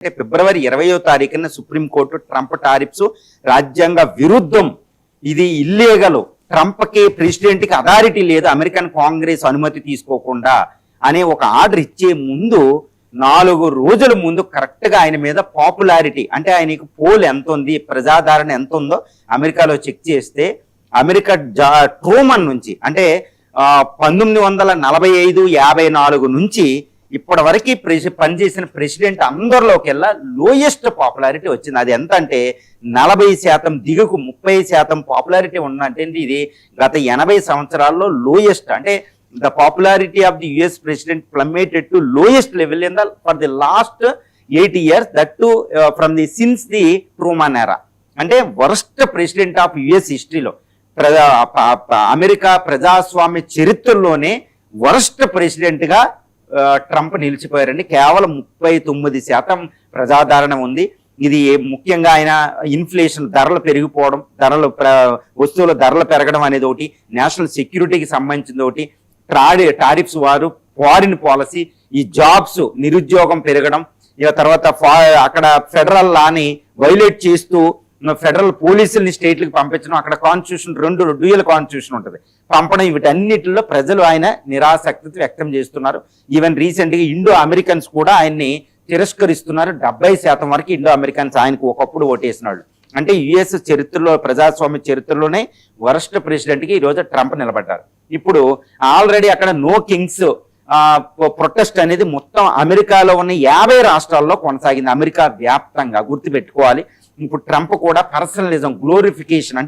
అంటే ఫిబ్రవరి 20వ తారీఖున supreme court Trump tariffs రాజ్యాంగ విరుద్ధం, ఇది ఇల్లీగల్, ట్రంప్కి ప్రెసిడెంట్కి అథారిటీ లేదు అమెరికన్ కాంగ్రెస్ అనుమతి తీసుకోకుండా అనే ఒక ఆర్డర్ ఇచ్చే ముందు 4 రోజుల ముందు కరెక్ట్గా ఆయన మీద పాపులారిటీ అంటే ఆయనకు పోల్ ఎంత ఉంది, ప్రజాదరణ ఎంత ఉందో అమెరికాలో చెక్ చేస్తే అమెరికా ట్రూమన్ నుంచి అంటే 1945-54 నుంచి ఇప్పటి వరకు పనిచేసిన ప్రెసిడెంట్ అందరిలోకెల్లా లోయెస్ట్ పాపులారిటీ వచ్చింది. అది ఎంత అంటే 40% దిగుకు 30% పాపులారిటీ ఉన్నట్టు. ఇది గత 80 సంవత్సరాల్లో లోయెస్ట్, అంటే the popularity of the US president plummeted to lowest level in the for the last 8 years, that to from the since the Truman era. అంటే వర్స్ట్ ప్రెసిడెంట్ ఆఫ్ యుఎస్ హిస్టరీలో, అమెరికా ప్రజాస్వామ్య చరిత్రలోనే worst ప్రెసిడెంట్గా Trump నిలిచిపోయారండి. కేవలం 39% ప్రజాదరణ ఉంది. ఇది ముఖ్యంగా ఆయన ఇన్ఫ్లేషన్, ధరలు పెరిగిపోవడం, వస్తువుల ధరలు పెరగడం అనేది ఒకటి, నేషనల్ సెక్యూరిటీకి సంబంధించింది ఒకటి, టారిఫ్స్ వారు, ఫారిన్ పాలసీ, ఈ జాబ్స్, నిరుద్యోగం పెరగడం, ఇక తర్వాత అక్కడ ఫెడరల్ లాని వైలేట్ చేస్తూ ఫెడరల్ పోలీసుల్ని స్టేట్లకు పంపించడం, అక్కడ కాన్స్టిట్యూషన్ 2 డ్యూయల్ కాన్స్టిట్యూషన్ ఉంటుంది, పంపడం, వీటన్నిటిలో ప్రజలు ఆయన నిరాసక్తి వ్యక్తం చేస్తున్నారు. ఈవెన్ రీసెంట్గా ఇండో అమెరికన్స్ కూడా ఆయన్ని తిరస్కరిస్తున్నారు. 70% వరకు ఇండో అమెరికన్స్ ఆయనకు ఒకప్పుడు ఓటేసినాడు. అంటే యుఎస్ చరిత్రలో, ప్రజాస్వామ్య చరిత్రలోనే వరస్ట్ ప్రెసిడెంట్కి ఈరోజు ట్రంప్ నిలబడ్డారు. ఇప్పుడు ఆల్రెడీ అక్కడ నో కింగ్స్ ప్రొటెస్ట్ అనేది మొత్తం అమెరికాలో ఉన్న 50 రాష్ట్రాల్లో కొనసాగింది, అమెరికా వ్యాప్తంగా. గుర్తుపెట్టుకోవాలి, ఇప్పుడు ట్రంప్ కూడా పర్సనలిజం, గ్లోరిఫికేషన్ అంటే